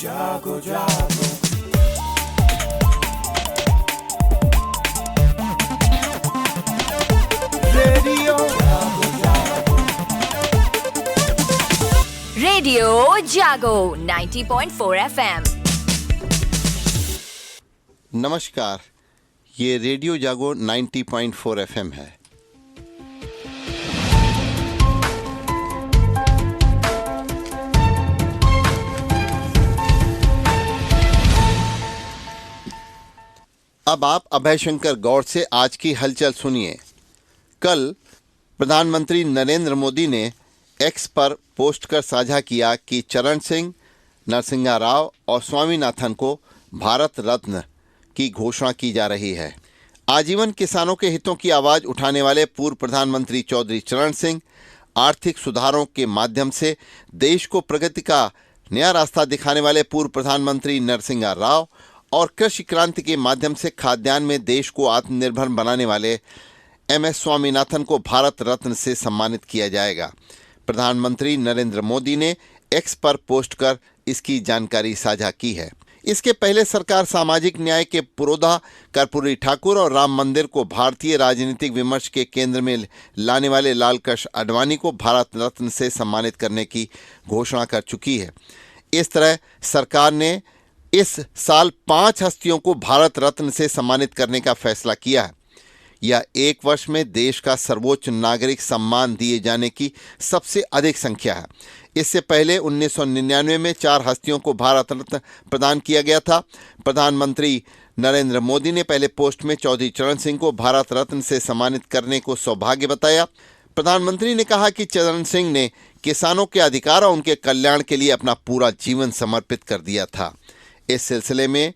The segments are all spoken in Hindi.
जागो जागो रेडियो जागो जागो रेडियो जागो 90.4 FM। नमस्कार, ये रेडियो जागो 90.4 FM है। अब आप अभय शंकर गौड़ से आज की हलचल सुनिए। कल प्रधानमंत्री नरेंद्र मोदी ने एक्स पर पोस्ट कर साझा किया कि चरण सिंह, नरसिंहा राव और स्वामीनाथन को भारत रत्न की घोषणा की जा रही है। आजीवन किसानों के हितों की आवाज उठाने वाले पूर्व प्रधानमंत्री चौधरी चरण सिंह, आर्थिक सुधारों के माध्यम से देश को प्रगति का नया रास्ता दिखाने वाले पूर्व प्रधानमंत्री नरसिंहा राव और कृषि क्रांति के माध्यम से खाद्यान्न में देश को आत्मनिर्भर बनाने वाले एम.एस. स्वामीनाथन को भारत रत्न से सम्मानित किया जाएगा। प्रधानमंत्री नरेंद्र मोदी ने एक्स पर पोस्ट कर इसकी जानकारी साझा की है। इसके पहले सरकार सामाजिक न्याय के पुरोधा कर्पूरी ठाकुर और राम मंदिर को भारतीय राजनीतिक विमर्श के केंद्र में लाने वाले लाल कृष्ण आडवाणी को भारत रत्न से सम्मानित करने की घोषणा कर चुकी है। इस तरह सरकार ने इस साल 5 हस्तियों को भारत रत्न से सम्मानित करने का फैसला किया है। यह एक वर्ष में देश का सर्वोच्च नागरिक सम्मान दिए जाने की सबसे अधिक संख्या है। इससे पहले 1999 में 4 हस्तियों को भारत रत्न प्रदान किया गया था। प्रधानमंत्री नरेंद्र मोदी ने पहले पोस्ट में चौधरी चरण सिंह को भारत रत्न से सम्मानित करने को सौभाग्य बताया। प्रधानमंत्री ने कहा कि चरण सिंह ने किसानों के अधिकार और उनके कल्याण के लिए अपना पूरा जीवन समर्पित कर दिया था। इस सिलसिले में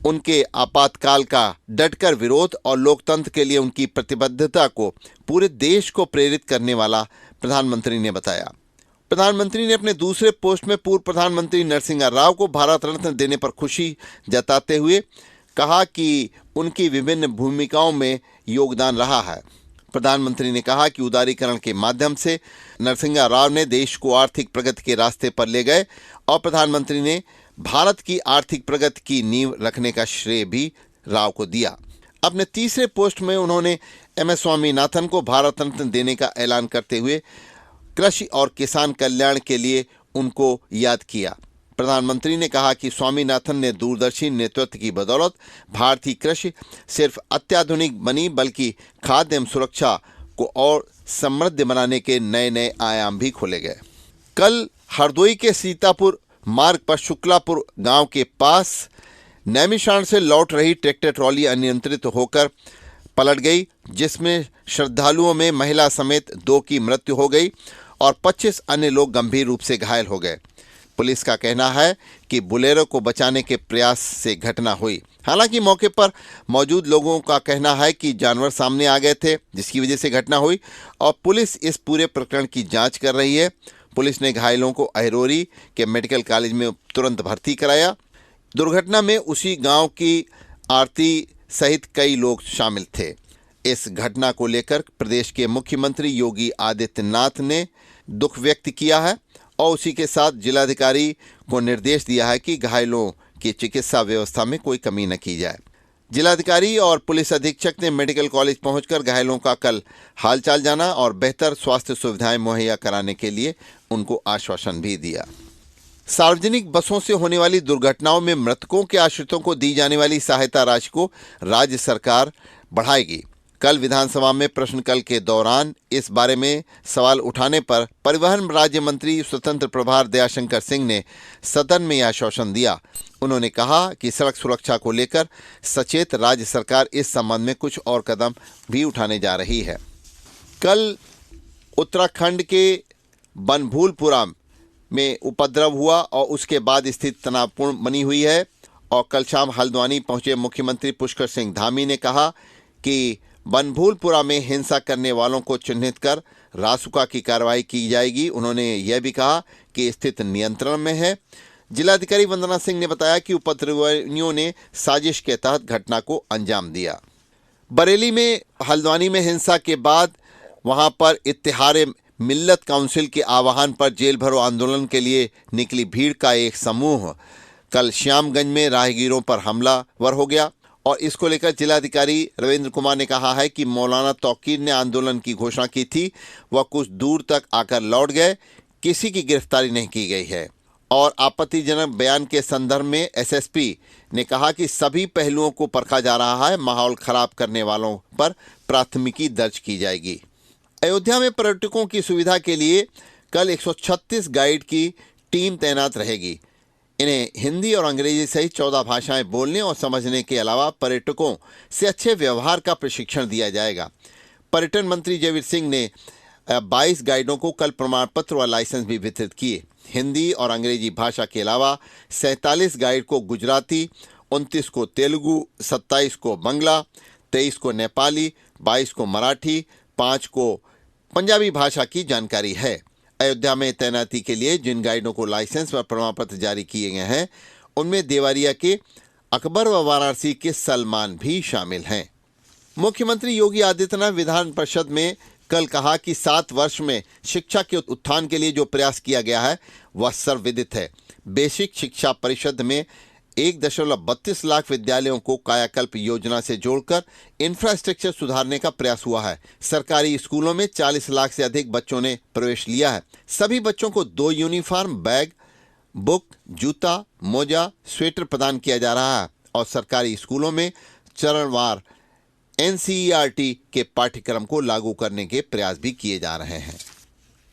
उनके आपातकाल का डटकर विरोध और लोकतंत्र के लिए उनकी प्रतिबद्धता को पूरे देश को प्रेरित करने वाला प्रधानमंत्री ने बताया। प्रधानमंत्री ने अपने दूसरे पोस्ट में पूर्व प्रधानमंत्री नरसिंहा राव को भारत रत्न देने पर खुशी जताते हुए कहा कि उनकी विभिन्न भूमिकाओं में योगदान रहा है। प्रधानमंत्री ने कहा कि उदारीकरण के माध्यम से नरसिंहा राव ने देश को आर्थिक प्रगति के रास्ते पर ले गए और प्रधानमंत्री ने भारत की आर्थिक प्रगति की नींव रखने का श्रेय भी राव को दिया। अपने तीसरे पोस्ट में उन्होंने एम.एस. स्वामीनाथन को भारत रत्न देने का ऐलान करते हुए कृषि और किसान कल्याण के लिए उनको याद किया। प्रधानमंत्री ने कहा कि स्वामीनाथन ने दूरदर्शी नेतृत्व की बदौलत भारतीय कृषि सिर्फ अत्याधुनिक बनी बल्कि खाद्य एवं सुरक्षा को और समृद्ध बनाने के नए नए आयाम भी खोले गए। कल हरदोई के सीतापुर मार्ग पर शुक्लापुर गांव के पास नैमिषारण्य से लौट रही ट्रैक्टर ट्रॉली अनियंत्रित होकर पलट गई, जिसमें श्रद्धालुओं में महिला समेत 2 की मृत्यु हो गई और 25 अन्य लोग गंभीर रूप से घायल हो गए। पुलिस का कहना है कि बुलेरो को बचाने के प्रयास से घटना हुई। हालांकि मौके पर मौजूद लोगों का कहना है कि जानवर सामने आ गए थे, जिसकी वजह से घटना हुई और पुलिस इस पूरे प्रकरण की जांच कर रही है। पुलिस ने घायलों को अहिरोरी के मेडिकल कॉलेज में तुरंत भर्ती कराया। दुर्घटना में उसी गांव की आरती सहित कई लोग शामिल थे। इस घटना को लेकर प्रदेश के मुख्यमंत्री योगी आदित्यनाथ ने दुख व्यक्त किया है और उसी के साथ जिलाधिकारी को निर्देश दिया है कि घायलों की चिकित्सा व्यवस्था में कोई कमी न की जाए। जिलाधिकारी और पुलिस अधीक्षक ने मेडिकल कॉलेज पहुंचकर घायलों का कल हालचाल जाना और बेहतर स्वास्थ्य सुविधाएं मुहैया कराने के लिए उनको आश्वासन भी दिया। सार्वजनिक बसों से होने वाली दुर्घटनाओं में मृतकों के आश्रितों को दी जाने वाली सहायता राशि को राज्य सरकार बढ़ाएगी। कल विधानसभा में प्रश्नकाल के दौरान इस बारे में सवाल उठाने पर परिवहन राज्य मंत्री स्वतंत्र प्रभार दयाशंकर सिंह ने सदन में यह आश्वासन दिया। उन्होंने कहा कि सड़क सुरक्षा को लेकर सचेत राज्य सरकार इस संबंध में कुछ और कदम भी उठाने जा रही है। कल उत्तराखंड के बनभूलपुरा में उपद्रव हुआ और उसके बाद स्थिति तनावपूर्ण बनी हुई है और कल शाम हल्द्वानी पहुंचे मुख्यमंत्री पुष्कर सिंह धामी ने कहा कि बनभूलपुरा में हिंसा करने वालों को चिन्हित कर रासुका की कार्रवाई की जाएगी। उन्होंने यह भी कहा कि स्थिति नियंत्रण में है। जिलाधिकारी वंदना सिंह ने बताया कि उपद्रवियों ने साजिश के तहत घटना को अंजाम दिया। बरेली में हल्द्वानी में हिंसा के बाद वहां पर इत्तिहारे मिल्लत काउंसिल के आह्वान पर जेल भरो आंदोलन के लिए निकली भीड़ का एक समूह कल श्यामगंज में राहगीरों पर हमलावर हो गया और इसको लेकर जिलाधिकारी रविंद्र कुमार ने कहा है कि मौलाना तौकीर ने आंदोलन की घोषणा की थी, वह कुछ दूर तक आकर लौट गए, किसी की गिरफ्तारी नहीं की गई है। और आपत्तिजनक बयान के संदर्भ में एसएसपी ने कहा कि सभी पहलुओं को परखा जा रहा है, माहौल खराब करने वालों पर प्राथमिकी दर्ज की जाएगी। अयोध्या में पर्यटकों की सुविधा के लिए कल 136 गाइड की टीम तैनात रहेगी। इन्हें हिंदी और अंग्रेजी सहित 14 भाषाएं बोलने और समझने के अलावा पर्यटकों से अच्छे व्यवहार का प्रशिक्षण दिया जाएगा। पर्यटन मंत्री जयवीर सिंह ने 22 गाइडों को कल प्रमाण पत्र व लाइसेंस भी वितरित किए। हिंदी और अंग्रेजी भाषा के अलावा 47 गाइड को गुजराती, 29 को तेलुगु, 27 को बंगला, 23 को नेपाली, 22 को मराठी, 5 को पंजाबी भाषा की जानकारी है। अयोध्या में तैनाती के लिए जिन गाइडों को लाइसेंस व प्रमाण पत्र जारी किए गए हैं उनमें देवरिया के अकबर व वाराणसी के सलमान भी शामिल हैं। मुख्यमंत्री योगी आदित्यनाथ विधान परिषद में कल कहा कि 7 वर्ष में शिक्षा के उत्थान के लिए जो प्रयास किया गया है वह सर्वविदित है। बेसिक शिक्षा परिषद में 1.32 लाख विद्यालयों को कायाकल्प योजना से जोड़कर इंफ्रास्ट्रक्चर सुधारने का प्रयास हुआ है। सरकारी स्कूलों में 40 लाख से अधिक बच्चों ने प्रवेश लिया है। सभी बच्चों को 2 यूनिफॉर्म, बैग, बुक, जूता, मोजा, स्वेटर प्रदान किया जा रहा है और सरकारी स्कूलों में चरणवार एनसीईआरटी के पाठ्यक्रम को लागू करने के प्रयास भी किए जा रहे हैं।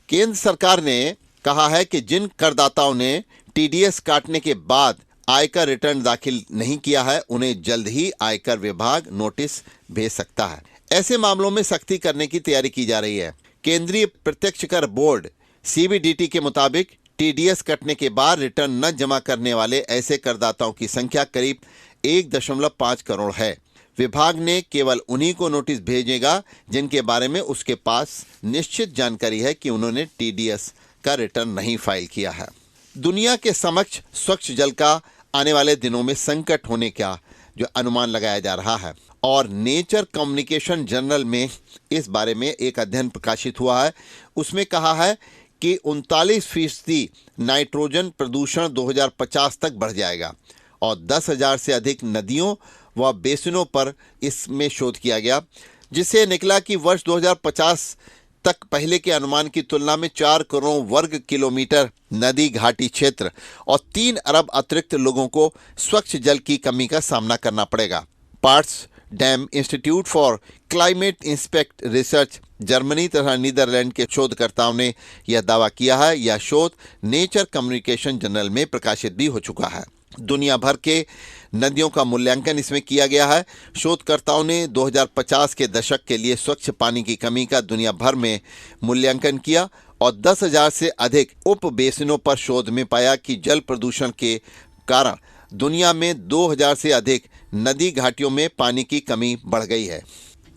केंद्र सरकार ने कहा है कि जिन करदाताओं ने टीडीएस काटने के बाद आयकर रिटर्न दाखिल नहीं किया है उन्हें जल्द ही आयकर विभाग नोटिस भेज सकता है। ऐसे मामलों में सख्ती करने की तैयारी की जा रही है। केंद्रीय प्रत्यक्ष कर बोर्ड सीबीडीटी के मुताबिक टीडीएस कटने के बाद रिटर्न न जमा करने वाले ऐसे करदाताओं की संख्या करीब 1.5 करोड़ है। विभाग ने केवल उन्हीं को नोटिस भेजेगा जिनके बारे में उसके पास निश्चित जानकारी है कि उन्होंने टीडीएस का रिटर्न नहीं फाइल किया है। दुनिया के समक्ष स्वच्छ जल का आने वाले दिनों में संकट होने का जो अनुमान लगाया जा रहा है और नेचर कम्युनिकेशन जर्नल में इस बारे में एक अध्ययन प्रकाशित हुआ है। उसमें कहा है कि 39% नाइट्रोजन प्रदूषण 2050 तक बढ़ जाएगा और 10,000 से अधिक नदियों व बेसिनों पर इसमें शोध किया गया, जिससे निकला कि वर्ष 2050 तक पहले के अनुमान की तुलना में 4 करोड़ वर्ग किलोमीटर नदी घाटी क्षेत्र और 3 अरब अतिरिक्त लोगों को स्वच्छ जल की कमी का सामना करना पड़ेगा। Parts dam institute for climate inspect research Germany तथा नीदरलैंड के शोधकर्ताओं ने यह दावा किया है। यह शोध नेचर कम्युनिकेशन जर्नल में प्रकाशित भी हो चुका है। दुनिया भर के नदियों का मूल्यांकन इसमें किया गया है। शोधकर्ताओं ने 2050 के दशक के लिए स्वच्छ पानी की कमी का दुनिया भर में मूल्यांकन किया और 10,000 से अधिक उप बेसिनों पर शोध में पाया कि जल प्रदूषण के कारण दुनिया में 2,000 से अधिक नदी घाटियों में पानी की कमी बढ़ गई है।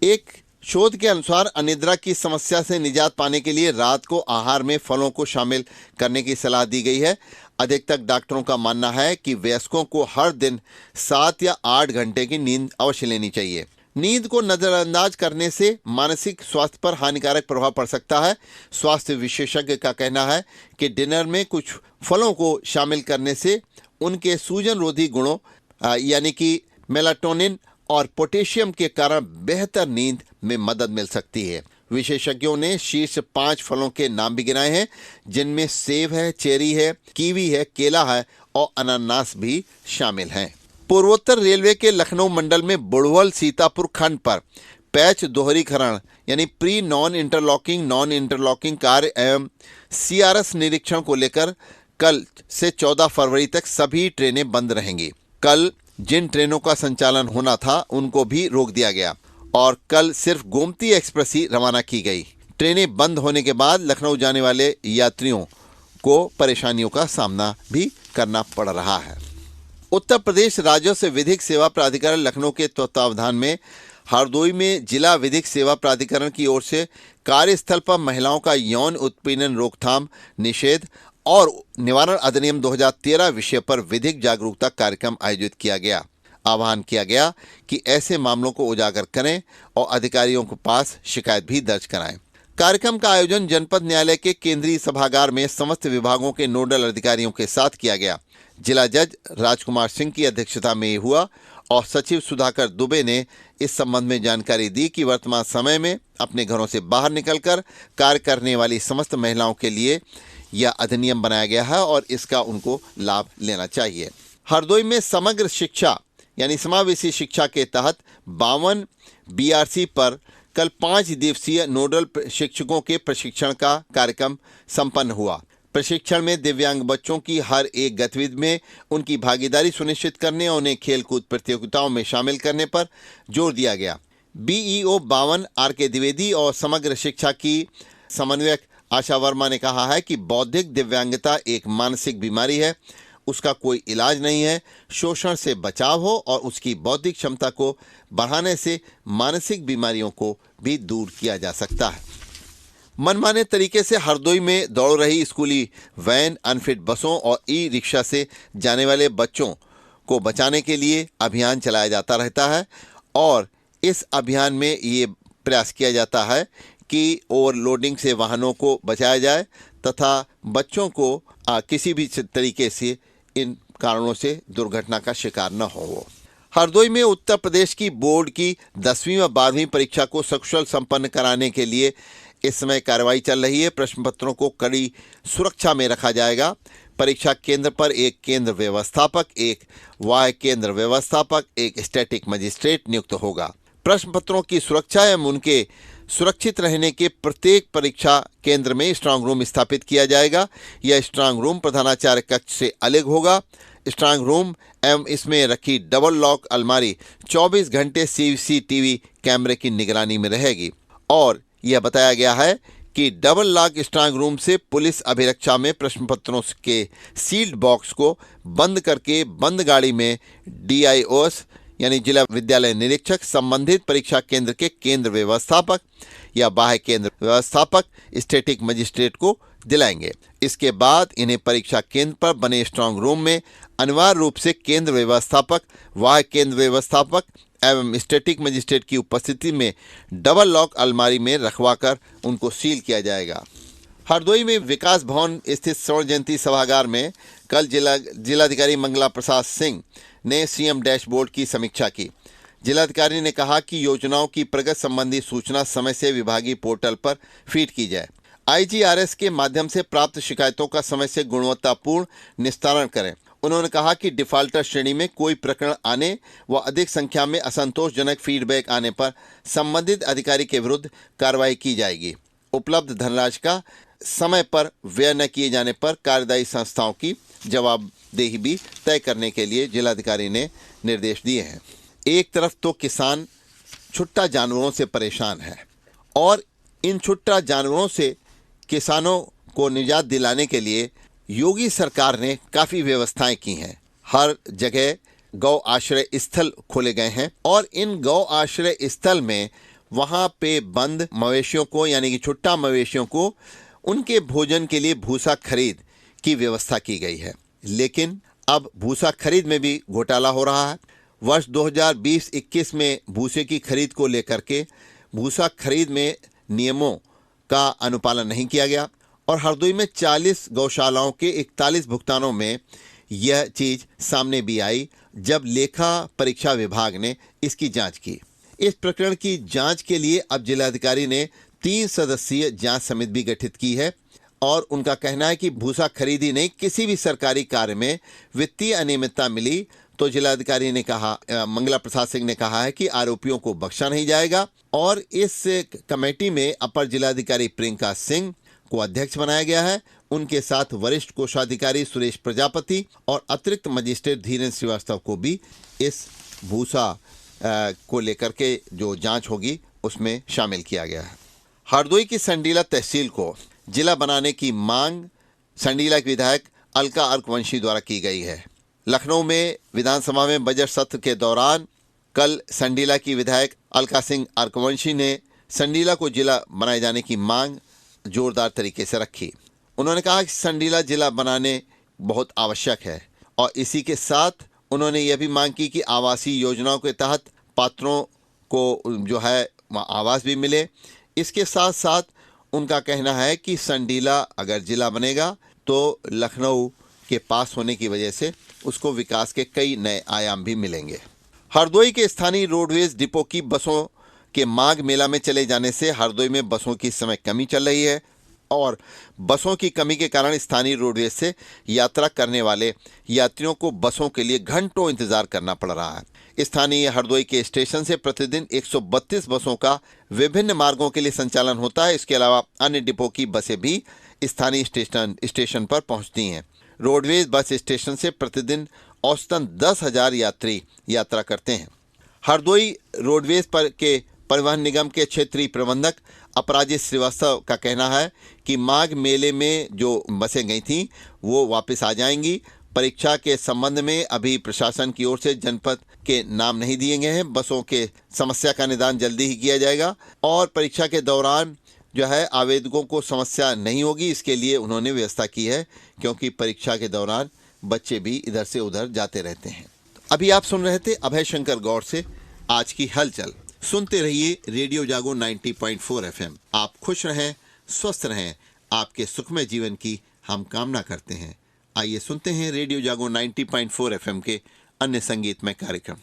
एक शोध के अनुसार अनिद्रा की समस्या से निजात पाने के लिए रात को आहार में फलों को शामिल करने की सलाह दी गई है। अधिकतर डॉक्टरों का मानना है कि वयस्कों को हर दिन 7 या 8 घंटे की नींद अवश्य लेनी चाहिए। नींद को नजरअंदाज करने से मानसिक स्वास्थ्य पर हानिकारक प्रभाव पड़ सकता है। स्वास्थ्य विशेषज्ञ का कहना है कि डिनर में कुछ फलों को शामिल करने से उनके सूजन रोधी गुणों यानी कि मेलाटोनिन और पोटेशियम के कारण बेहतर नींद में मदद मिल सकती है। विशेषज्ञों ने शीर्ष 5 फलों के नाम भी गिनाए हैं, जिनमें सेब है, चेरी है, कीवी है, केला है और अनानास भी शामिल हैं। पूर्वोत्तर रेलवे के लखनऊ मंडल में बुड़वल सीतापुर खंड पर पैच दोहरीकरण यानी प्री नॉन इंटरलॉकिंग कार्य एवं सीआरएस निरीक्षण को लेकर कल से 14 फरवरी तक सभी ट्रेनें बंद रहेंगी। कल जिन ट्रेनों का संचालन होना था उनको भी रोक दिया गया और कल सिर्फ गोमती एक्सप्रेस ही रवाना की गई। ट्रेनें बंद होने के बाद लखनऊ जाने वाले यात्रियों को परेशानियों का सामना भी करना पड़ रहा है। उत्तर प्रदेश राजस्व विधिक सेवा प्राधिकरण लखनऊ के तत्वावधान में हरदोई में जिला विधिक सेवा प्राधिकरण की ओर से कार्यस्थल पर महिलाओं का यौन उत्पीड़न रोकथाम, निषेध और निवारण अधिनियम 2013 विषय पर विधिक जागरूकता कार्यक्रम आयोजित किया गया। आह्वान किया गया कि ऐसे मामलों को उजागर करें और अधिकारियों के पास शिकायत भी दर्ज कराएं। कार्यक्रम का आयोजन जनपद न्यायालय के केंद्रीय सभागार में समस्त विभागों के नोडल अधिकारियों के साथ किया गया, जिला जज राजकुमार सिंह की अध्यक्षता में हुआ और सचिव सुधाकर दुबे ने इस संबंध में जानकारी दी कि वर्तमान समय में अपने घरों से बाहर निकलकर कार्य करने वाली समस्त महिलाओं के लिए यह अधिनियम बनाया गया है और इसका उनको लाभ लेना चाहिए। हरदोई में समग्र शिक्षा यानी समावेशी शिक्षा के तहत 52 बीआरसी पर कल 5 दिवसीय नोडल शिक्षकों के प्रशिक्षण का कार्यक्रम संपन्न हुआ। प्रशिक्षण में दिव्यांग बच्चों की हर एक गतिविधि में उनकी भागीदारी सुनिश्चित करने और उन्हें खेलकूद प्रतियोगिताओं में शामिल करने पर जोर दिया गया। BEO 52 R K. द्विवेदी और समग्र शिक्षा की समन्वयक आशा वर्मा ने कहा है कि बौद्धिक दिव्यांगता एक मानसिक बीमारी है, उसका कोई इलाज नहीं है। शोषण से बचाव हो और उसकी बौद्धिक क्षमता को बढ़ाने से मानसिक बीमारियों को भी दूर किया जा सकता है। मनमाने तरीके से हरदोई में दौड़ रही स्कूली वैन, अनफिट बसों और ई रिक्शा से जाने वाले बच्चों को बचाने के लिए अभियान चलाया जाता रहता है और इस अभियान में ये प्रयास किया जाता है कि ओवरलोडिंग से वाहनों को बचाया जाए तथा बच्चों को किसी भी तरीके से इन कारणों से दुर्घटना का शिकार न हो। हरदोई में उत्तर प्रदेश की बोर्ड की 10वीं व 12वीं परीक्षा को सकुशल संपन्न कराने के लिए इस समय कार्रवाई चल रही है। प्रश्न पत्रों को कड़ी सुरक्षा में रखा जाएगा। परीक्षा केंद्र पर एक केंद्र व्यवस्थापक, एक वाह्य केंद्र व्यवस्थापक, एक स्टैटिक मजिस्ट्रेट नियुक्त होगा। प्रश्न पत्रों की सुरक्षा एवं उनके सुरक्षित रहने के प्रत्येक परीक्षा केंद्र में स्ट्रांग रूम स्थापित किया जाएगा। यह स्ट्रांग रूम प्रधानाचार्य कक्ष से अलग होगा। स्ट्रांग रूम एवं इसमें रखी डबल लॉक अलमारी 24 घंटे सीसीटीवी कैमरे की निगरानी में रहेगी और यह बताया गया है कि डबल लॉक स्ट्रांग रूम से पुलिस अभिरक्षा में प्रश्न पत्रों के सील्ड बॉक्स को बंद करके बंद गाड़ी में डीआईओएस यानी जिला विद्यालय निरीक्षक, संबंधित परीक्षा केंद्र के केंद्र व्यवस्थापक या बाह्य केंद्र व्यवस्थापक, स्टैटिक मजिस्ट्रेट को दिलाएंगे। इसके बाद इन्हें परीक्षा केंद्र पर बने स्ट्रांग रूम में अनिवार्य रूप से केंद्र व्यवस्थापक, वाह्य केंद्र व्यवस्थापक एवं स्टैटिक मजिस्ट्रेट की उपस्थिति में डबल लॉक अलमारी में रखवाकर उनको सील किया जाएगा। हरदोई में विकास भवन स्थित स्वर्ण जयंती सभागार में कल जिलाधिकारी मंगला प्रसाद सिंह ने सीएम डैशबोर्ड की समीक्षा की। जिलाधिकारी ने कहा कि योजनाओं की प्रगति संबंधी सूचना समय से विभागीय पोर्टल पर फीड की जाए। आईजीआरएस के माध्यम से प्राप्त शिकायतों का समय से गुणवत्तापूर्ण निस्तारण करें। उन्होंने कहा कि डिफाल्टर श्रेणी में कोई प्रकरण आने व अधिक संख्या में असंतोषजनक फीडबैक आने पर संबंधित अधिकारी के विरुद्ध कार्रवाई की जाएगी। उपलब्ध धनराशि का समय पर व्यय न किए जाने पर कार्यदायी संस्थाओं की जवाबदेही भी तय करने के लिए जिलाधिकारी ने निर्देश दिए हैं। एक तरफ तो किसान छुट्टा जानवरों से परेशान है और इन छुट्टा जानवरों से किसानों को निजात दिलाने के लिए योगी सरकार ने काफ़ी व्यवस्थाएं की हैं। हर जगह गौ आश्रय स्थल खोले गए हैं और इन गौ आश्रय स्थल में वहाँ पे बंद मवेशियों को यानी कि छुट्टा मवेशियों को उनके भोजन के लिए भूसा खरीद की व्यवस्था की गई है। लेकिन अब भूसा खरीद में भी घोटाला हो रहा है। वर्ष 2020-21 में भूसे की खरीद को लेकर के भूसा खरीद में नियमों का अनुपालन नहीं किया गया और हरदोई में 40 गौशालाओं के 41 भुगतानों में यह चीज़ सामने भी आई जब लेखा परीक्षा विभाग ने इसकी जांच की। इस प्रकरण की जांच के लिए अब जिलाधिकारी ने 3 सदस्यीय जांच समिति भी गठित की है और उनका कहना है कि भूसा खरीदी नहीं, किसी भी सरकारी कार्य में वित्तीय अनियमितता मिली तो जिलाधिकारी ने कहा, मंगला प्रसाद सिंह ने कहा है कि आरोपियों को बख्शा नहीं जाएगा और इस कमेटी में अपर जिलाधिकारी प्रियंका सिंह को अध्यक्ष बनाया गया है। उनके साथ वरिष्ठ कोषाधिकारी सुरेश प्रजापति और अतिरिक्त मजिस्ट्रेट धीरेन्द्र श्रीवास्तव को भी इस भूसा को लेकर के जो जांच होगी उसमें शामिल किया गया है। हरदोई की संडीला तहसील को जिला बनाने की मांग संडीला के विधायक अलका अर्कवंशी द्वारा की गई है। लखनऊ में विधानसभा में बजट सत्र के दौरान कल संडीला की विधायक अलका सिंह अर्कवंशी ने संडीला को जिला बनाए जाने की मांग जोरदार तरीके से रखी। उन्होंने कहा कि संडीला जिला बनाने बहुत आवश्यक है और इसी के साथ उन्होंने यह भी मांग की कि आवासीय योजनाओं के तहत पात्रों को जो है आवास भी मिले। इसके साथ साथ उनका कहना है कि संडीला अगर जिला बनेगा तो लखनऊ के पास होने की वजह से उसको विकास के कई नए आयाम भी मिलेंगे। हरदोई के स्थानीय रोडवेज डिपो की बसों के माघ मेला में चले जाने से हरदोई में बसों की इस समय कमी चल रही है और बसों की कमी के कारण स्थानीय रोडवेज से यात्रा करने वाले यात्रियों को बसों के लिए घंटों इंतजार करना पड़ रहा है। स्थानीय हरदोई के स्टेशन से प्रतिदिन 132 बसों का विभिन्न मार्गों के लिए संचालन होता है। इसके अलावा अन्य डिपो की बसें भी स्थानीय स्टेशन पर पहुंचती हैं। रोडवेज बस स्टेशन से प्रतिदिन औसतन 10,000 यात्री यात्रा करते हैं। हरदोई रोडवेज पर के परिवहन निगम के क्षेत्रीय प्रबंधक अपराजित श्रीवास्तव का कहना है कि माघ मेले में जो बसें गई थीं वो वापस आ जाएंगी। परीक्षा के संबंध में अभी प्रशासन की ओर से जनपद के नाम नहीं दिए गए हैं। बसों के समस्या का निदान जल्दी ही किया जाएगा और परीक्षा के दौरान जो है आवेदकों को समस्या नहीं होगी, इसके लिए उन्होंने व्यवस्था की है, क्योंकि परीक्षा के दौरान बच्चे भी इधर से उधर जाते रहते हैं। अभी आप सुन रहे थे अभय शंकर गौड़ से आज की हलचल। सुनते रहिए रेडियो जागो 90.4 FM। आप खुश रहें, स्वस्थ रहें, आपके सुखमय जीवन की हम कामना करते हैं। आइए सुनते हैं रेडियो जागो 90.4 FM के अन्य संगीतमय कार्यक्रम।